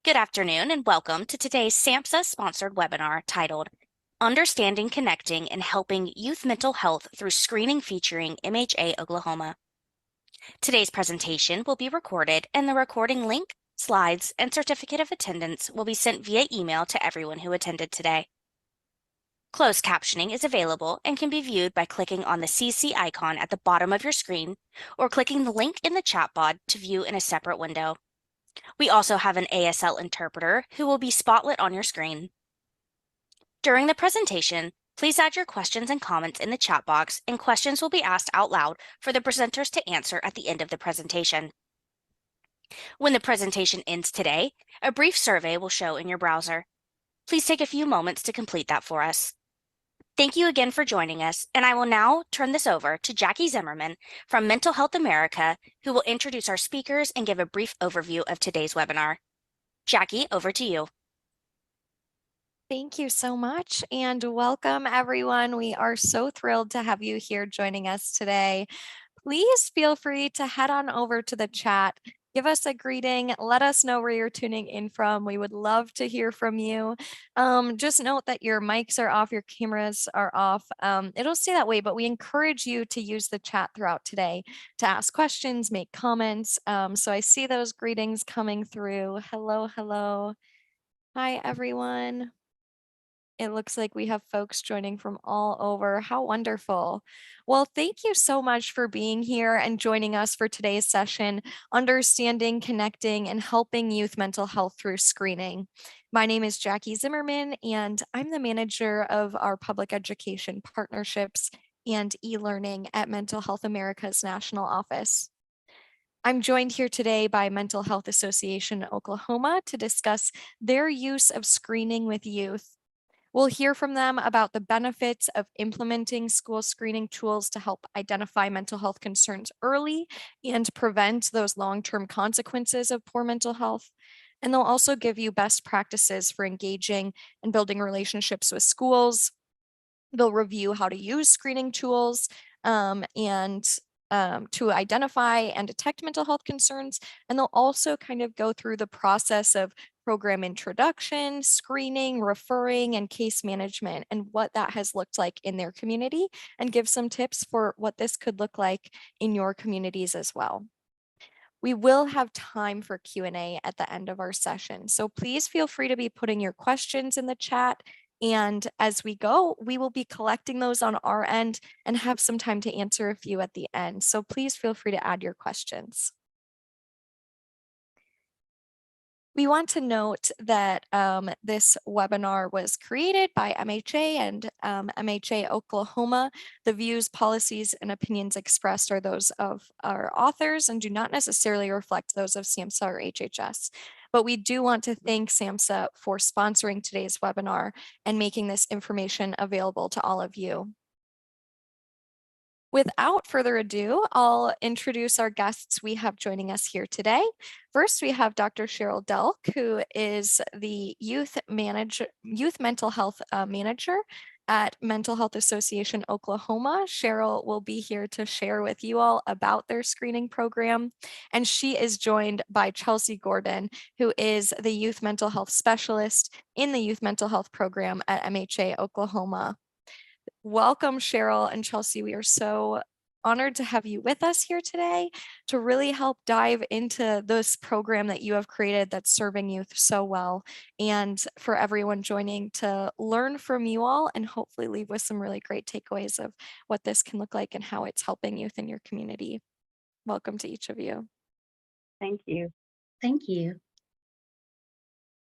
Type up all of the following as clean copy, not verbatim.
Good afternoon and welcome to today's SAMHSA-sponsored webinar titled Understanding, Connecting, and Helping Youth Mental Health Through Screening featuring MHA Oklahoma. Today's presentation will be recorded and the recording link, slides, and certificate of attendance will be sent via email to everyone who attended today. Closed captioning is available and can be viewed by clicking on the CC icon at the bottom of your screen or clicking the link in the chat pod to view in a separate window. We also have an ASL interpreter who will be spotlit on your screen. During the presentation, please add your questions and comments in the chat box, and questions will be asked out loud for the presenters to answer at the end of the presentation. When the presentation ends today, a brief survey will show in your browser. Please take a few moments to complete that for us. Thank you again for joining us, and I will now turn this over to Jackie Zimmerman from Mental Health America, who will introduce our speakers and give a brief overview of today's webinar. Jackie, over to you. Thank you so much and welcome everyone. We are so thrilled to have you here joining us today. Please feel free to head on over to the chat. Give us a greeting. Let us know where you're tuning in from. We would love to hear from you. Just note that your mics are off, your cameras are off. It'll stay that way, but we encourage you to use the chat throughout today to ask questions, make comments. So I see those greetings coming through. Hello, hello. Hi, everyone. It looks like we have folks joining from all over. How wonderful. Well, thank you so much for being here and joining us for today's session, Understanding, Connecting, and Helping Youth Mental Health Through Screening. My name is Jackie Zimmerman, and I'm the manager of our public education partnerships and e-learning at Mental Health America's national office. I'm joined here today by Mental Health Association Oklahoma to discuss their use of screening with youth. We'll hear from them about the benefits of implementing school screening tools to help identify mental health concerns early and prevent those long-term consequences of poor mental health. And they'll also give you best practices for engaging and building relationships with schools. They'll review how to use screening tools to identify and detect mental health concerns. And they'll also kind of go through the process of program introduction, screening, referring, and case management, and what that has looked like in their community, and give some tips for what this could look like in your communities as well. We will have time for Q&A at the end of our session, so please feel free to be putting your questions in the chat. And as we go, we will be collecting those on our end and have some time to answer a few at the end. So please feel free to add your questions. We want to note that this webinar was created by MHA and MHA Oklahoma. The views, policies, and opinions expressed are those of our authors and do not necessarily reflect those of SAMHSA or HHS. But we do want to thank SAMHSA for sponsoring today's webinar and making this information available to all of you. Without further ado, I'll introduce our guests we have joining us here today. First, we have Dr. Cheryl Delk, who is the Youth Mental Health Manager at Mental Health Association Oklahoma. Cheryl will be here to share with you all about their screening program. And she is joined by Chelsea Gordon, who is the Youth Mental Health Specialist in the Youth Mental Health Program at MHA Oklahoma. Welcome, Cheryl and Chelsea. We are so honored to have you with us here today to really help dive into this program that you have created that's serving youth so well, and for everyone joining to learn from you all and hopefully leave with some really great takeaways of what this can look like and how it's helping youth in your community. Welcome to each of you. Thank you. Thank you.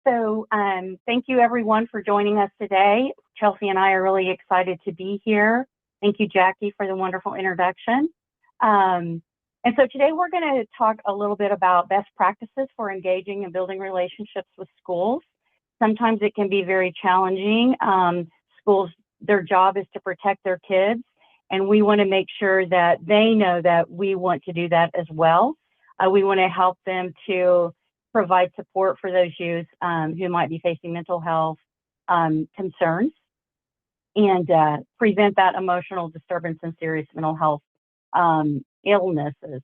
So thank you everyone for joining us today. Chelsea and I are really excited to be here. Thank you, Jackie, for the wonderful introduction. And so today we're going to talk a little bit about best practices for engaging and building relationships with schools. Sometimes it can be very challenging. Schools, their job is to protect their kids, and we want to make sure that they know that we want to do that as well. We want to help them to provide support for those youth who might be facing mental health concerns and prevent that emotional disturbance and serious mental health illnesses.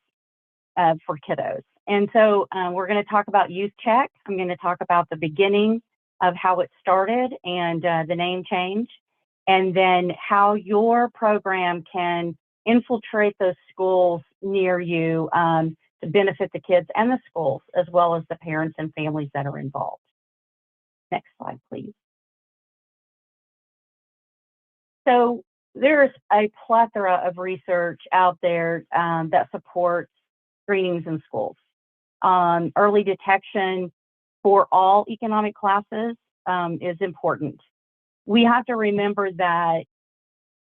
for kiddos. And so we're going to talk about YouthCheck. I'm going to talk about the beginning of how it started and the name change, and then how your program can infiltrate those schools near you to benefit the kids and the schools, as well as the parents and families that are involved. Next slide, please. So there's a plethora of research out there that supports screenings in schools. Early detection for all economic classes is important. We have to remember that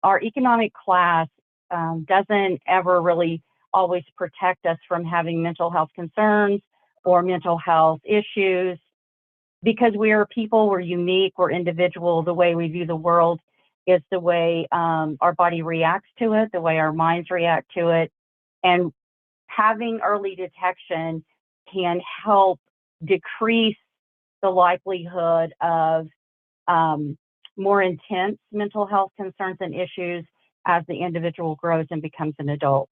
our economic class doesn't ever really always protect us from having mental health concerns or mental health issues, because we are people, we're unique, we're individual. The way we view the world is the way our body reacts to it, the way our minds react to it. And having early detection can help decrease the likelihood of more intense mental health concerns and issues as the individual grows and becomes an adult.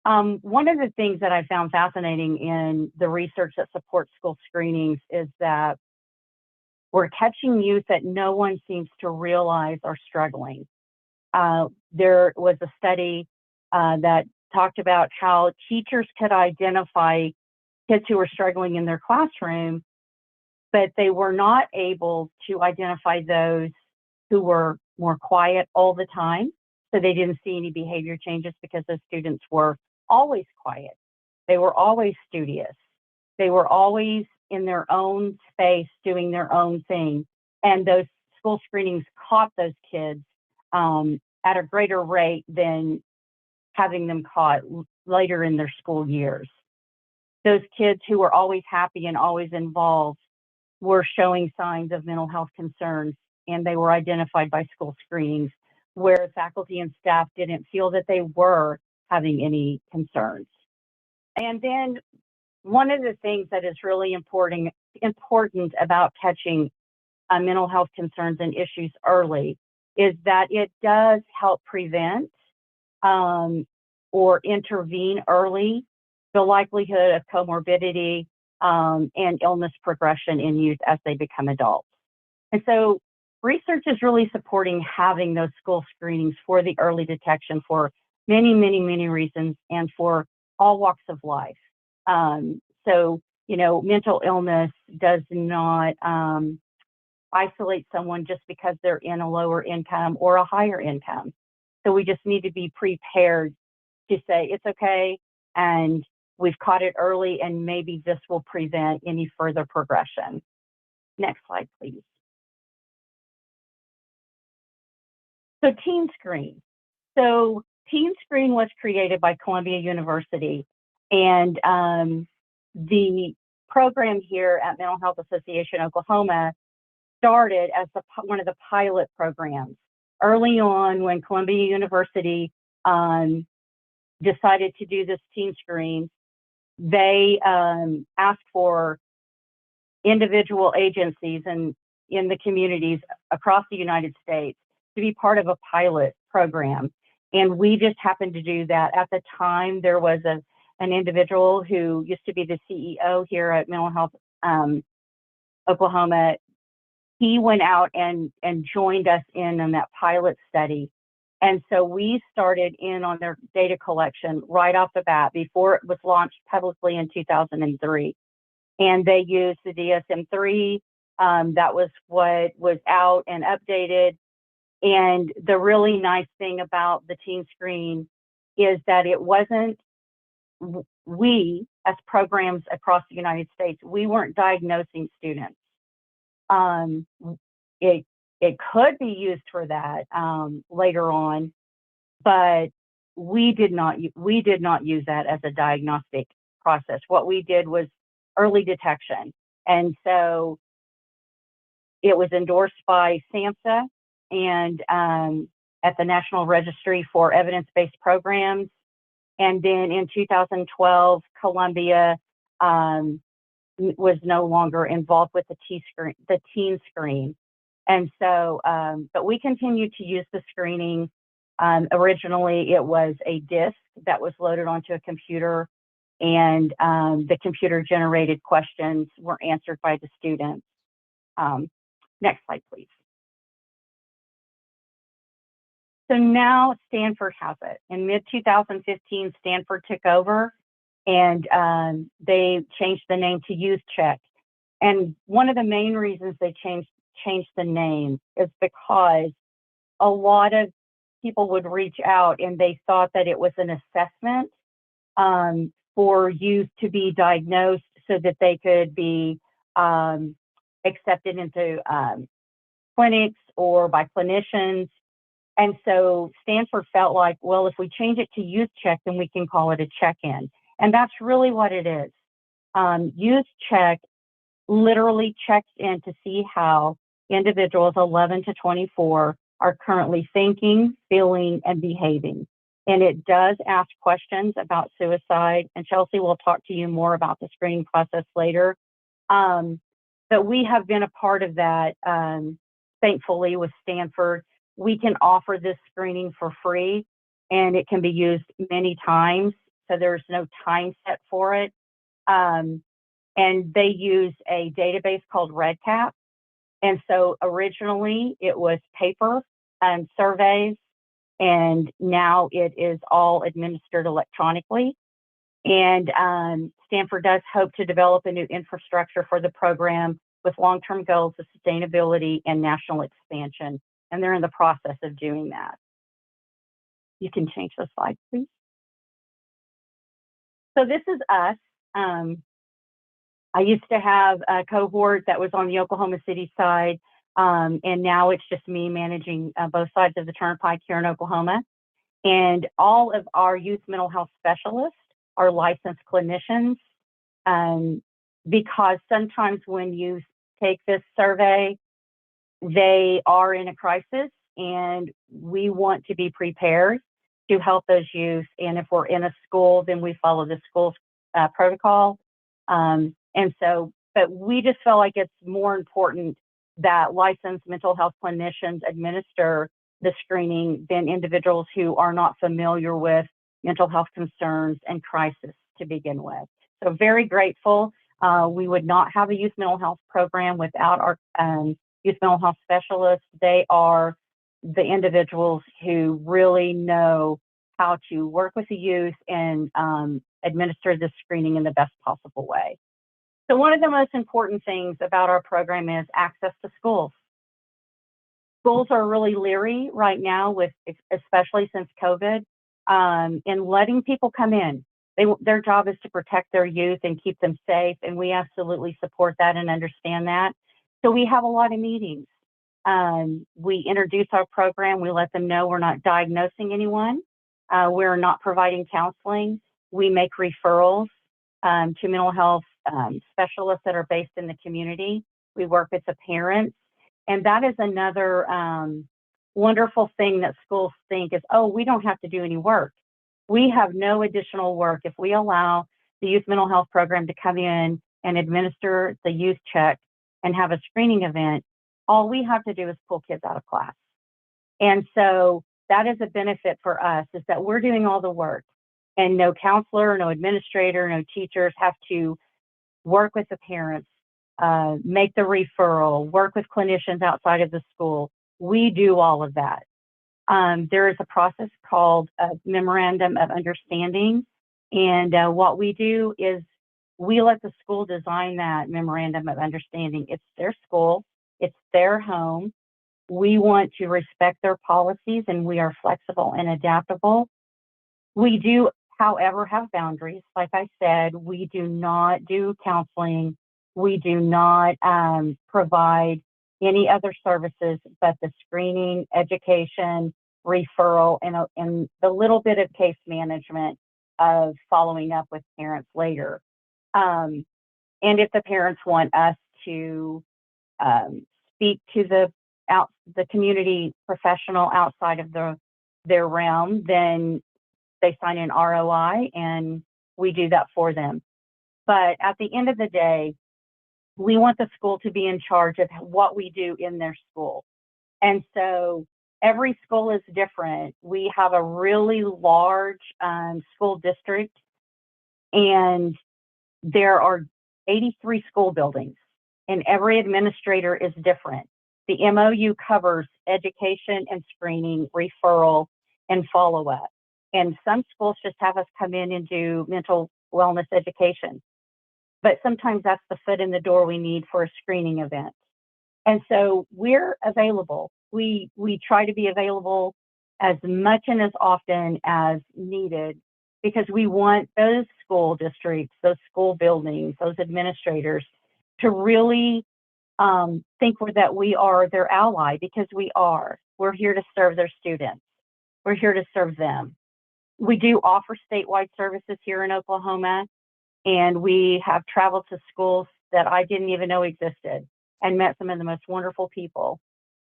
One of the things that I found fascinating in the research that supports school screenings is that we're catching youth that no one seems to realize are struggling. There was a study that talked about how teachers could identify kids who were struggling in their classroom, but they were not able to identify those who were more quiet all the time. So they didn't see any behavior changes because those students were always quiet. They were always studious. They were always in their own space doing their own thing. And those school screenings caught those kids at a greater rate than having them caught later in their school years. Those kids who were always happy and always involved were showing signs of mental health concerns, and they were identified by school screenings where faculty and staff didn't feel that they were having any concerns. And then one of the things that is really important about catching mental health concerns and issues early is that it does help prevent or intervene early the likelihood of comorbidity and illness progression in youth as they become adults. And so research is really supporting having those school screenings for the early detection for many, many, many reasons and for all walks of life. So, you know, mental illness does not isolate someone just because they're in a lower income or a higher income. So we just need to be prepared to say it's okay, and we've caught it early, and maybe this will prevent any further progression. Next slide, please. So Teen Screen. So Teen Screen was created by Columbia University, and the program here at Mental Health Association Oklahoma started as one of the pilot programs. Early on, when Columbia University decided to do this teen screen, they asked for individual agencies and in the communities across the United States to be part of a pilot program. And we just happened to do that. At the time, there was an individual who used to be the CEO here at Mental Health Oklahoma. He went out and joined us in on that pilot study. And so we started in on their data collection right off the bat before it was launched publicly in 2003. And they used the DSM-3. That was what was out and updated. And the really nice thing about the Teen Screen is that it wasn't, we as programs across the United States, we weren't diagnosing students. It could be used for that later on, but we did not use that as a diagnostic process. What we did was early detection, and so it was endorsed by SAMHSA and at the National Registry for Evidence-Based Programs. And then in 2012, Columbia was no longer involved with the teen screen. And so, but we continued to use the screening. Originally, it was a disc that was loaded onto a computer, and the computer-generated questions were answered by the students. Next slide, please. So now Stanford has it. In mid-2015, Stanford took over, and they changed the name to YouthCheck. And one of the main reasons they changed the name is because a lot of people would reach out and they thought that it was an assessment for youth to be diagnosed so that they could be accepted into clinics or by clinicians. And so Stanford felt like, well, if we change it to YouthCheck, then we can call it a check-in. And that's really what it is. YouthCheck literally checks in to see how individuals 11 to 24 are currently thinking, feeling, and behaving. And it does ask questions about suicide. And Chelsea will talk to you more about the screening process later. But we have been a part of that, thankfully, with Stanford. We can offer this screening for free, and it can be used many times. So there's no time set for it. And they use a database called REDCap. And so originally it was paper surveys, and now it is all administered electronically. And Stanford does hope to develop a new infrastructure for the program with long-term goals of sustainability and national expansion. And they're in the process of doing that. You can change the slide, please. So this is us. I used to have a cohort that was on the Oklahoma City side, and now it's just me managing both sides of the turnpike here in Oklahoma. And all of our youth mental health specialists are licensed clinicians, because sometimes when you take this survey, they are in a crisis, and we want to be prepared to help those youth. And if we're in a school, then we follow the school's protocol. And so, but we just feel like it's more important that licensed mental health clinicians administer the screening than individuals who are not familiar with mental health concerns and crisis to begin with. So very grateful. We would not have a youth mental health program without our youth mental health specialists. They are the individuals who really know how to work with the youth and administer this screening in the best possible way. So one of the most important things about our program is access to schools. Schools are really leery right now, with especially since COVID, in letting people come in. Their job is to protect their youth and keep them safe, and we absolutely support that and understand that. So we have a lot of meetings. We introduce our program. We let them know we're not diagnosing anyone. We're not providing counseling. We make referrals to mental health specialists that are based in the community. We work with the parents. And that is another wonderful thing that schools think is, oh, we don't have to do any work. We have no additional work if we allow the youth mental health program to come in and administer the YouthCheck and have a screening event. All we have to do is pull kids out of class. And so that is a benefit for us, is that we're doing all the work, and no counselor, no administrator, no teachers have to work with the parents, make the referral, work with clinicians outside of the school. We do all of that. There is a process called a memorandum of understanding. And what we do is we let the school design that memorandum of understanding. It's their school, it's their home. We want to respect their policies, and we are flexible and adaptable. We do, however, have boundaries. Like I said, we do not do counseling. We do not provide any other services but the screening, education, referral, and the little bit of case management of following up with parents later. And if the parents want us to speak to the community professional outside of their realm, then they sign an ROI, and we do that for them. But at the end of the day, we want the school to be in charge of what we do in their school. And so every school is different. We have a really large school district, And there are 83 school buildings, and every administrator is different. The MOU covers education and screening, referral, and follow-up. And some schools just have us come in and do mental wellness education. But sometimes that's the foot in the door we need for a screening event. And so we're available. We try to be available as much and as often as needed, because we want those school districts, those school buildings, those administrators to really think that we are their ally, because we are. We're here to serve their students. We're here to serve them. We do offer statewide services here in Oklahoma, and we have traveled to schools that I didn't even know existed and met some of the most wonderful people.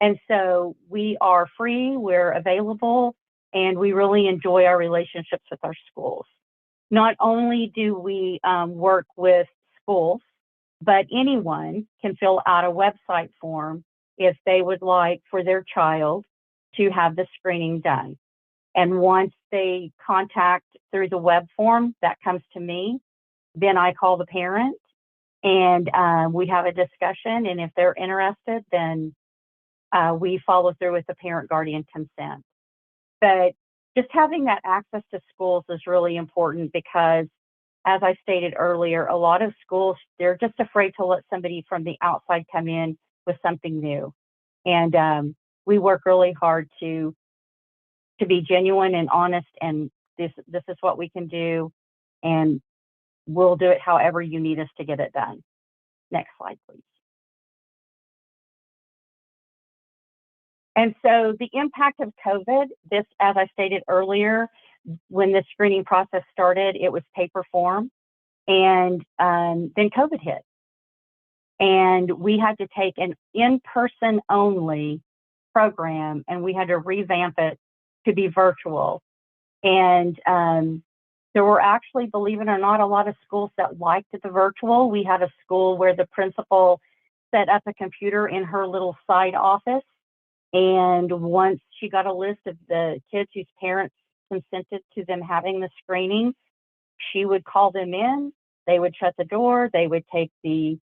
And so we are free, we're available, and we really enjoy our relationships with our schools. Not only do we work with schools, but anyone can fill out a website form if they would like for their child to have the screening done. And once they contact through the web form, that comes to me. Then I call the parent, and we have a discussion. And if they're interested, then we follow through with the parent guardian consent. But just having that access to schools is really important, because, as I stated earlier, a lot of schools, they're just afraid to let somebody from the outside come in with something new. And we work really hard to be genuine and honest, and this is what we can do, and we'll do it however you need us to get it done. Next slide, please. And so the impact of COVID, this, as I stated earlier, when the screening process started, it was paper form, and then COVID hit. And we had to take an in-person only program, and we had to revamp it to be virtual. And there were actually, believe it or not, a lot of schools that liked the virtual. We had a school where the principal set up a computer in her little side office. And once she got a list of the kids whose parents consented to them having the screening, she would call them in. They would shut the door. They would take the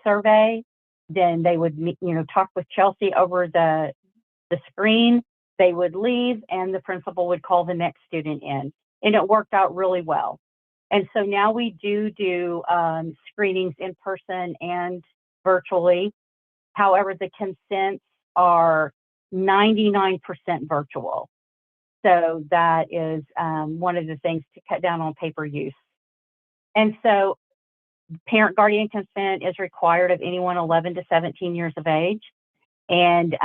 survey. Then they would, talk with Chelsea over the screen. They would leave, and the principal would call the next student in. And it worked out really well. And so now we do screenings in person and virtually. However, the consents are 99% virtual. So that is one of the things to cut down on paper use. And so parent guardian consent is required of anyone 11 to 17 years of age. And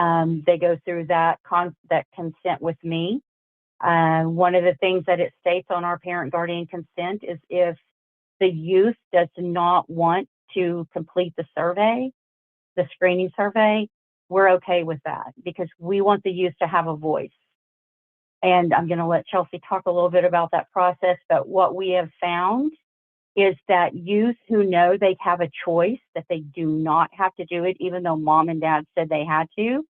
they go through that consent with me. One of the things that it states on our parent guardian consent is if the youth does not want to complete the survey, the screening survey, we're okay with that, because we want the youth to have a voice. And I'm going to let Chelsea talk a little bit about that process. But what we have found is that youth who know they have a choice, that they do not have to do it, even though mom and dad said they had to,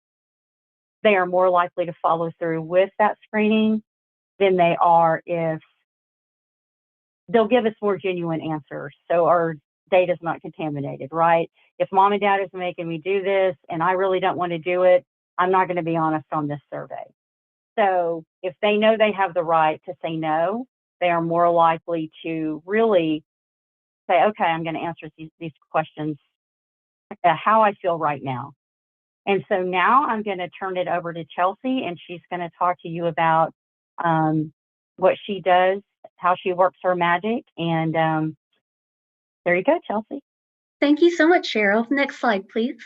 they are more likely to follow through with that screening than they are if they'll give us more genuine answers. So our data is not contaminated, right? If mom and dad is making me do this and I really don't want to do it, I'm not going to be honest on this survey. So if they know they have the right to say no, they are more likely to really say, okay, I'm going to answer these questions how I feel right now. And so now I'm going to turn it over to Chelsea, and she's going to talk to you about what she does, how she works her magic. And there you go, Chelsea. Thank you so much, Cheryl. Next slide, please.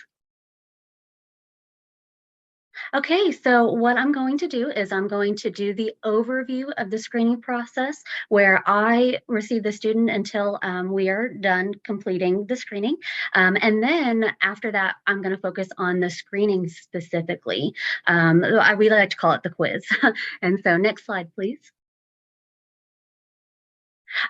Okay, so what I'm going to do is I'm going to do the overview of the screening process, where I receive the student until we are done completing the screening. And then after that, I'm going to focus on the screening specifically. I really like to call it the quiz. And so next slide, please.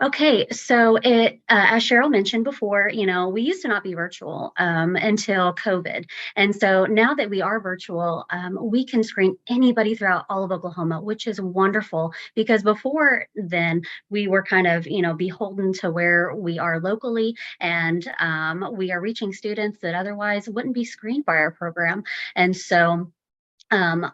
Okay, so as Cheryl mentioned before, we used to not be virtual until COVID. And so now that we are virtual, we can screen anybody throughout all of Oklahoma, which is wonderful because before then we were kind of, beholden to where we are locally, and we are reaching students that otherwise wouldn't be screened by our program. And so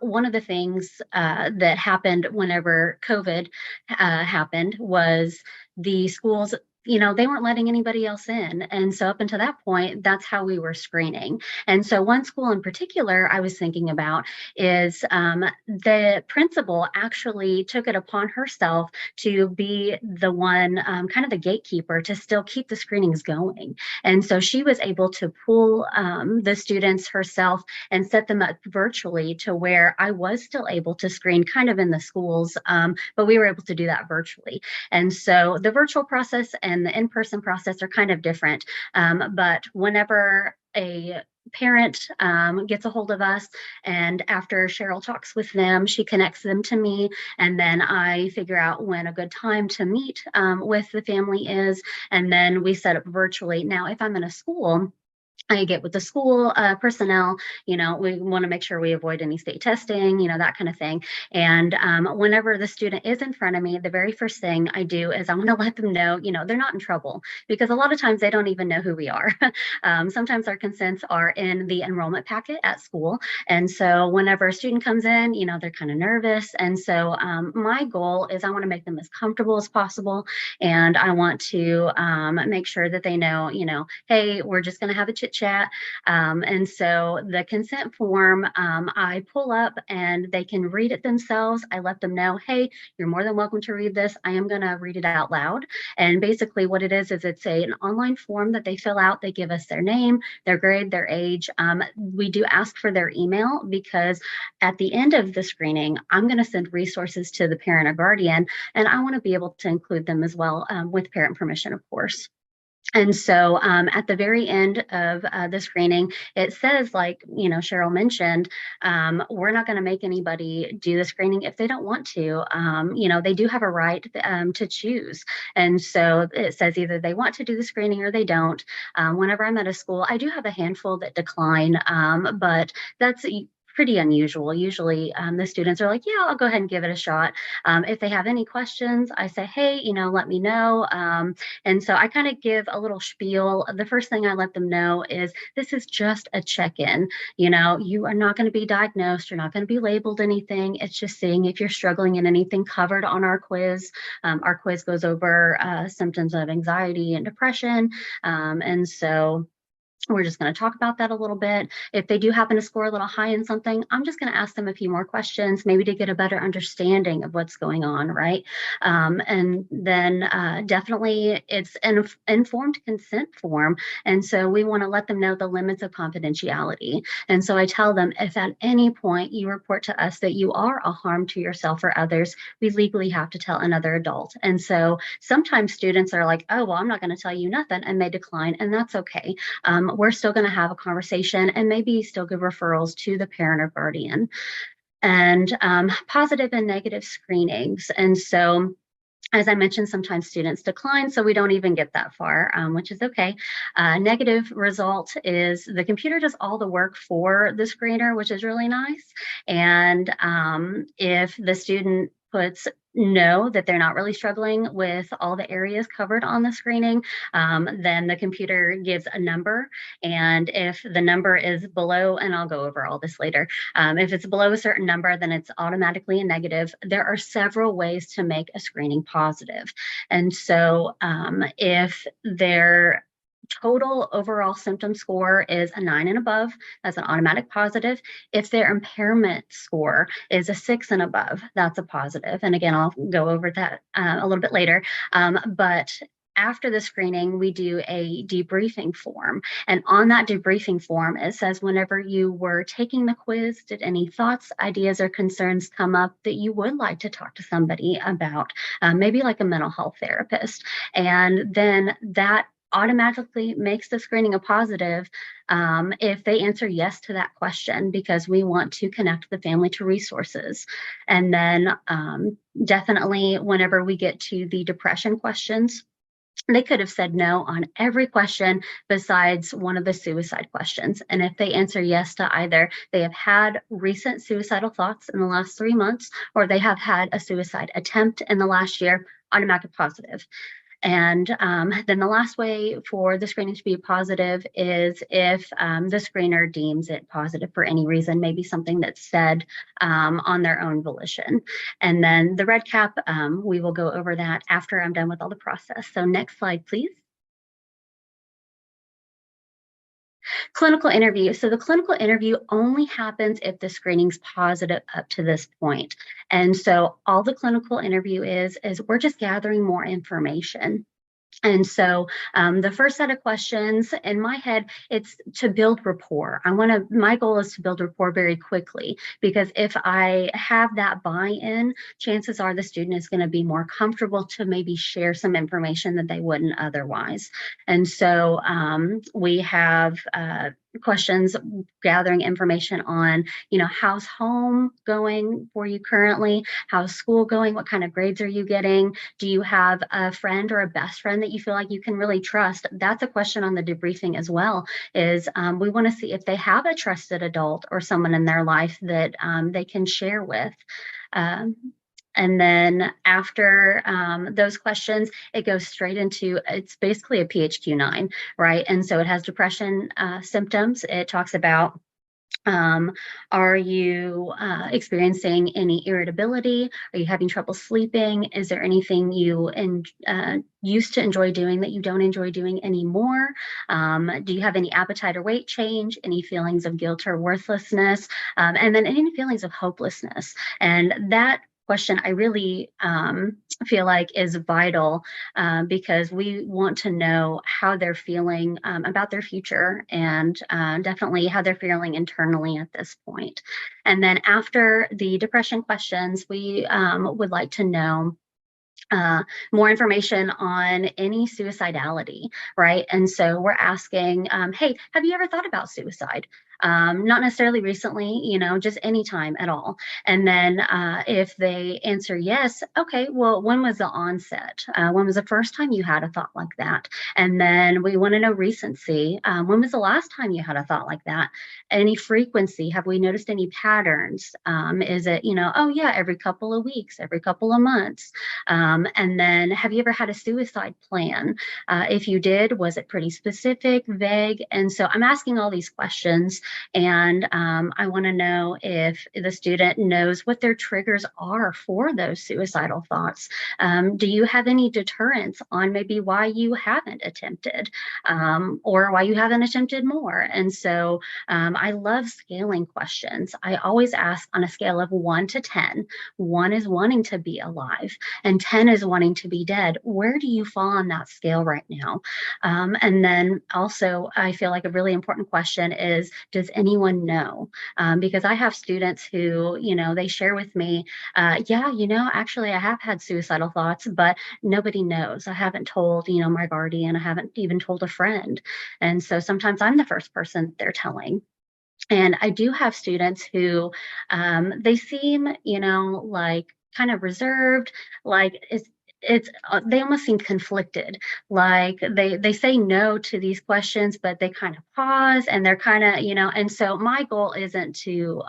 one of the things that happened whenever COVID happened was the schools, they weren't letting anybody else in. And so up until that point, that's how we were screening. And so one school in particular I was thinking about is the principal actually took it upon herself to be the one, kind of the gatekeeper, to still keep the screenings going. And so she was able to pull the students herself and set them up virtually to where I was still able to screen kind of in the schools, but we were able to do that virtually. And so the virtual process and the in-person process are kind of different. But whenever a parent gets a hold of us, and after Cheryl talks with them, she connects them to me, and then I figure out when a good time to meet with the family is, and then we set up virtually. Now, if I'm in a school, I get with the school personnel, we want to make sure we avoid any state testing, that kind of thing. And whenever the student is in front of me, the very first thing I do is I want to let them know, they're not in trouble, because a lot of times they don't even know who we are. Sometimes our consents are in the enrollment packet at school. And so whenever a student comes in, they're kind of nervous. And so my goal is I want to make them as comfortable as possible. And I want to make sure that they know, hey, we're just going to have a chit chat. And so the consent form, I pull up and they can read it themselves. I let them know, hey, you're more than welcome to read this. I am going to read it out loud. And basically what it is it's an online form that they fill out. They give us their name, their grade, their age. We do ask for their email, because at the end of the screening, I'm going to send resources to the parent or guardian, and I want to be able to include them as well, with parent permission, of course. And so at the very end of the screening, it says, like, Cheryl mentioned, we're not going to make anybody do the screening if they don't want to. They do have a right to choose. And so it says either they want to do the screening or they don't. Whenever I'm at a school, I do have a handful that decline, but that's pretty unusual. Usually the students are like, yeah, I'll go ahead and give it a shot. If they have any questions, I say, hey, let me know. And so I kind of give a little spiel. The first thing I let them know is this is just a check-in. You are not going to be diagnosed. You're not going to be labeled anything. It's just seeing if you're struggling in anything covered on our quiz. Our quiz goes over symptoms of anxiety and depression. And so we're just going to talk about that a little bit. If they do happen to score a little high in something, I'm just going to ask them a few more questions, maybe to get a better understanding of what's going on, right? And then definitely it's an informed consent form. And so we want to let them know the limits of confidentiality. And so I tell them, if at any point you report to us that you are a harm to yourself or others, we legally have to tell another adult. And so sometimes students are like, oh, well, I'm not going to tell you nothing, and they decline, and that's okay. We're still going to have a conversation and maybe still give referrals to the parent or guardian. And positive and negative screenings. And so, as I mentioned, sometimes students decline, so we don't even get that far, which is okay. Negative result is the computer does all the work for the screener, which is really nice. And if the student puts no, that they're not really struggling with all the areas covered on the screening, then the computer gives a number. And if the number is below, and I'll go over all this later, if it's below a certain number, then it's automatically a negative. There are several ways to make a screening positive. And so if they're total overall symptom score is a 9 and above, that's an automatic positive. If their impairment score is a 6 and above, that's a positive. And again, I'll go over that a little bit later. But after the screening, we do a debriefing form. And on that debriefing form, it says, whenever you were taking the quiz, did any thoughts, ideas, or concerns come up that you would like to talk to somebody about, maybe like a mental health therapist? And then that automatically makes the screening a positive if they answer yes to that question, because we want to connect the family to resources. And then definitely whenever we get to the depression questions, they could have said no on every question besides one of the suicide questions. And if they answer yes to either they have had recent suicidal thoughts in the last 3 months, or they have had a suicide attempt in the last year, automatic positive. And then the last way for the screening to be positive is if the screener deems it positive for any reason, maybe something that's said on their own volition. And then the red cap, we will go over that after I'm done with all the process. So next slide, please. Clinical interview. So the clinical interview only happens if the screening's positive up to this point. And so all the clinical interview is we're just gathering more information. And so the first set of questions in my head, it's to build rapport. My goal is to build rapport very quickly, because if I have that buy-in, chances are the student is going to be more comfortable to maybe share some information that they wouldn't otherwise. And so we have questions gathering information on, how's home going for you currently? How's school going? What kind of grades are you getting? Do you have a friend or a best friend that you feel like you can really trust? That's a question on the debriefing as well, is we want to see if they have a trusted adult or someone in their life that they can share with. And then after those questions, it goes straight into, it's basically a PHQ-9, right? And so it has depression symptoms. It talks about, are you experiencing any irritability? Are you having trouble sleeping? Is there anything you used to enjoy doing that you don't enjoy doing anymore? Do you have any appetite or weight change? Any feelings of guilt or worthlessness? And then any feelings of hopelessness? And that question I really feel like is vital because we want to know how they're feeling about their future, and definitely how they're feeling internally at this point. And then after the depression questions, we would like to know more information on any suicidality, right? And so we're asking, hey, have you ever thought about suicide? Not necessarily recently, just anytime at all. And then if they answer yes, okay, well, when was the onset? When was the first time you had a thought like that? And then we want to know recency. When was the last time you had a thought like that? Any frequency? Have we noticed any patterns? Is it, oh yeah, every couple of weeks, every couple of months? And then have you ever had a suicide plan? If you did, was it pretty specific, vague? And so I'm asking all these questions, and I want to know if the student knows what their triggers are for those suicidal thoughts. Do you have any deterrents on maybe why you haven't attempted, or why you haven't attempted more? And so I love scaling questions. I always ask on a scale of 1 to 10. 1 is wanting to be alive, and 10 is wanting to be dead. Where do you fall on that scale right now? And then also, I feel like a really important question is, does anyone know? Because I have students who, they share with me, yeah, actually I have had suicidal thoughts, but nobody knows. I haven't told, my guardian. I haven't even told a friend. And so sometimes I'm the first person they're telling. And I do have students who they seem, like kind of reserved, like it's they almost seem conflicted, like they say no to these questions, but they kind of pause, and they're kind of, and so my goal isn't to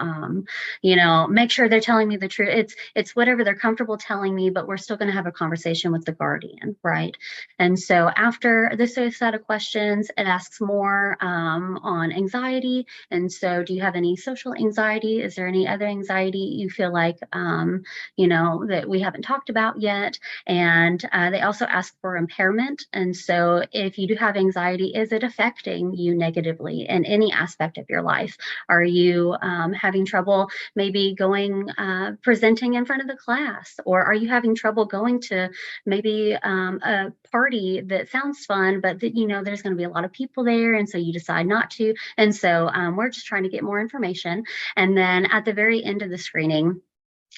make sure they're telling me the truth. It's whatever they're comfortable telling me, but we're still going to have a conversation with the guardian, right? And so after this set of questions, it asks more on anxiety. And so do you have any social anxiety? Is there any other anxiety you feel like that we haven't talked about yet? And they also ask for impairment. And so if you do have anxiety, is it affecting you negatively in any aspect of your life? Are you having trouble maybe going presenting in front of the class? Or are you having trouble going to maybe a party that sounds fun, but that, there's going to be a lot of people there, and so you decide not to? And so we're just trying to get more information. And then at the very end of the screening,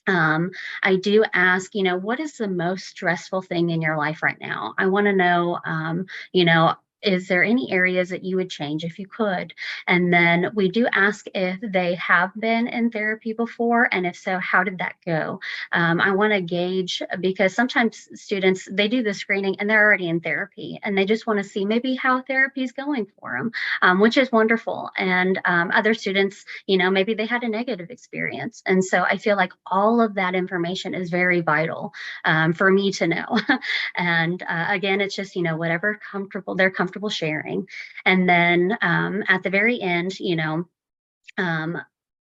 I do ask, what is the most stressful thing in your life right now? I want to know, is there any areas that you would change if you could? And then we do ask if they have been in therapy before, and if so, how did that go? I want to gauge, because sometimes students, they do the screening and they're already in therapy and they just want to see maybe how therapy is going for them, which is wonderful. And other students, maybe they had a negative experience. And so I feel like all of that information is very vital for me to know. And again, it's just, whatever they're comfortable sharing. And then at the very end,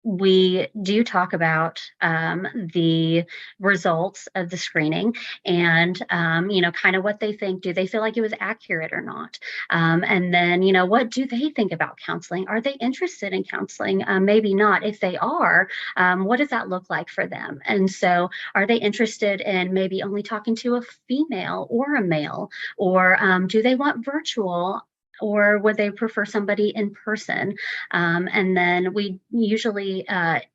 we do talk about the results of the screening and, kind of what they think. Do they feel like it was accurate or not? And then, what do they think about counseling? Are they interested in counseling? Maybe not. If they are, what does that look like for them? And so are they interested in maybe only talking to a female or a male? Or do they want virtual? Or would they prefer somebody in person? And then we usually,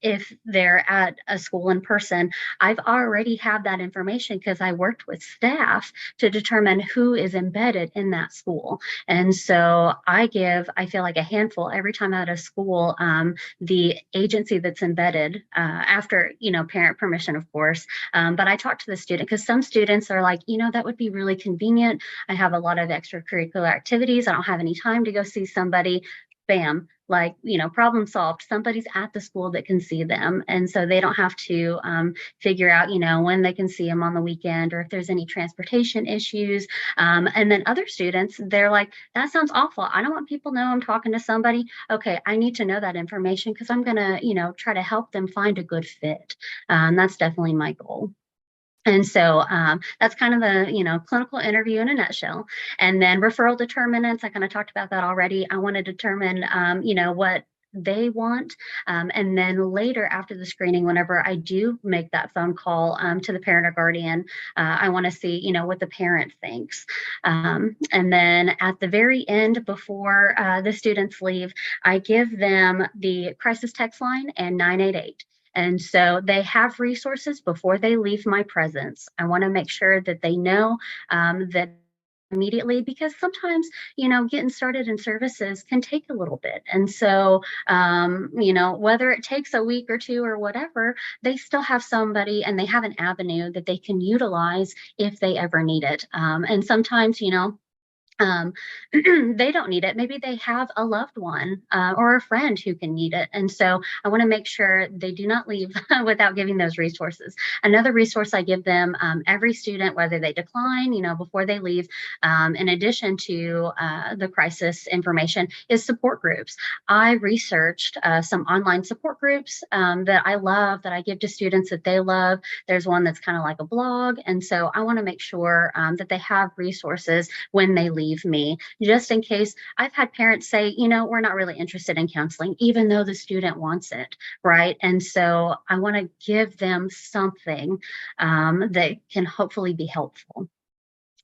if they're at a school in person, I've already had that information because I worked with staff to determine who is embedded in that school. And so I feel like a handful every time out of school, the agency that's embedded after, parent permission, of course. But I talk to the student because some students are like, that would be really convenient. I have a lot of extracurricular activities. I don't have any time to go see somebody. Bam, like, problem solved. Somebody's at the school that can see them. And so they don't have to figure out, when they can see them on the weekend or if there's any transportation issues. And then other students, they're like, that sounds awful. I don't want people to know I'm talking to somebody. Okay, I need to know that information because I'm going to, try to help them find a good fit. That's definitely my goal. And so that's kind of the, clinical interview in a nutshell. And then referral determinants, I kind of talked about that already. I want to determine, what they want. And then later after the screening, whenever I do make that phone call to the parent or guardian, I want to see, what the parent thinks. And then at the very end, before the students leave, I give them the crisis text line and 988. And so they have resources before they leave my presence. I want to make sure that they know that immediately, because sometimes, getting started in services can take a little bit. And so, whether it takes a week or two or whatever, they still have somebody and they have an avenue that they can utilize if they ever need it. And sometimes, they don't need it. Maybe they have a loved one or a friend who can need it. And so I want to make sure they do not leave without giving those resources. Another resource I give them, every student, whether they decline, before they leave, in addition to the crisis information, is support groups. I researched some online support groups that I love, that I give to students that they love. There's one that's kind of like a blog. And so I want to make sure that they have resources when they leave me, just in case. I've had parents say, we're not really interested in counseling, even though the student wants it, right? And so I want to give them something that can hopefully be helpful.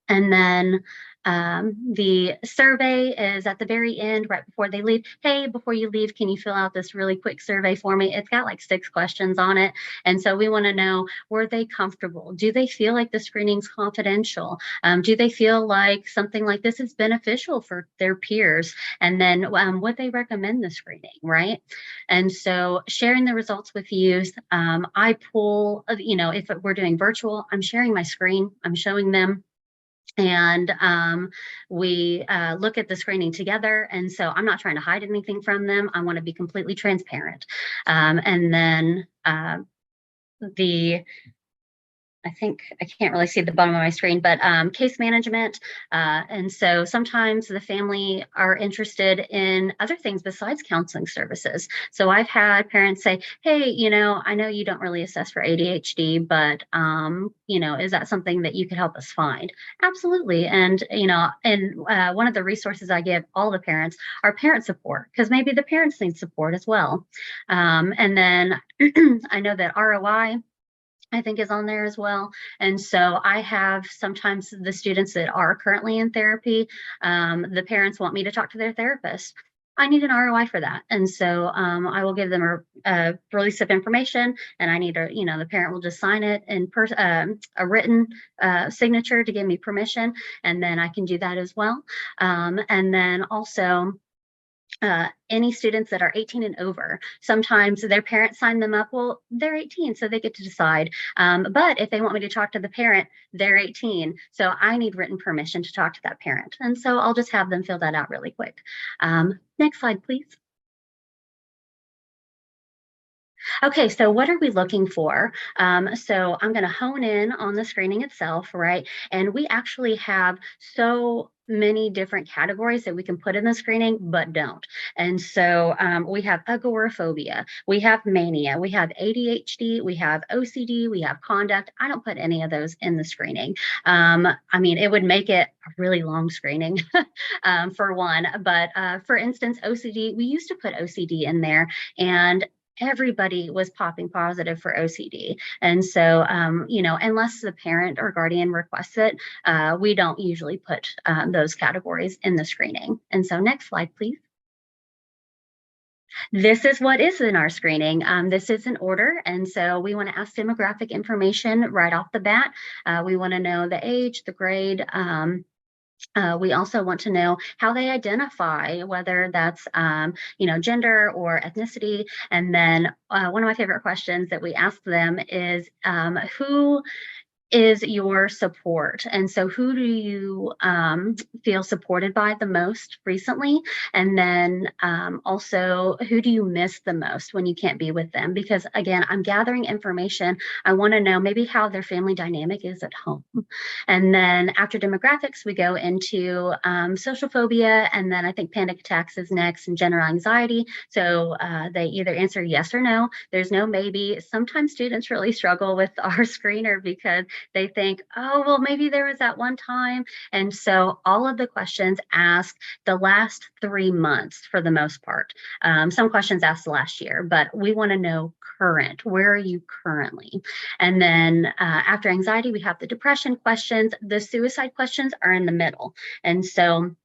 And then the survey is at the very end, right before they leave. Hey, before you leave, can you fill out this really quick survey for me? It's got like 6 questions on it. And so we want to know, were they comfortable? Do they feel like the screening's confidential? Do they feel like something like this is beneficial for their peers? And then would they recommend the screening, right? And so sharing the results with youth, I pull, if we're doing virtual, I'm sharing my screen, I'm showing them. And we look at the screening together. And so I'm not trying to hide anything from them. I want to be completely transparent. And then I think I can't really see the bottom of my screen, but case management. And so sometimes the family are interested in other things besides counseling services. So I've had parents say, hey, I know you don't really assess for ADHD, but, is that something that you could help us find? Absolutely. And, one of the resources I give all the parents are parent support, because maybe the parents need support as well. And then I know that ROI, I think, is on there as well. And so I have sometimes the students that are currently in therapy, the parents want me to talk to their therapist. I need an ROI for that. And so I will give them a release of information, and I need the parent will just sign it in a written signature to give me permission, and then I can do that as well. And then also, any students that are 18 and over, sometimes their parents sign them up. Well, they're 18, so they get to decide. But if they want me to talk to the parent, they're 18. So I need written permission to talk to that parent. And so I'll just have them fill that out really quick. Next slide, please. Okay, so what are we looking for? So I'm going to hone in on the screening itself, right? And we actually have so many different categories that we can put in the screening, but don't. And so we have agoraphobia, we have mania, we have ADHD, we have OCD, we have conduct. I don't put any of those in the screening. I mean, it would make it a really long screening for one. But for instance, OCD, we used to put OCD in there, and everybody was popping positive for OCD. And so, unless the parent or guardian requests it, we don't usually put those categories in the screening. And so next slide, please. This is what is in our screening. This is an order. And so we want to ask demographic information right off the bat. We want to know the age, the grade, we also want to know how they identify, whether that's, gender or ethnicity. And then one of my favorite questions that we ask them is, who is your support? And so who do you feel supported by the most recently? And then also, who do you miss the most when you can't be with them? Because again, I'm gathering information. I want to know maybe how their family dynamic is at home. And then after demographics, we go into social phobia, and then I think panic attacks is next, and general anxiety. So they either answer yes or no. There's no maybe. Sometimes students really struggle with our screener because they think, oh, well, maybe there was that one time. And so all of the questions ask the last 3 months for the most part. Some questions ask last year, but we want to know current. Where are you currently? And then after anxiety, we have the depression questions. The suicide questions are in the middle. And so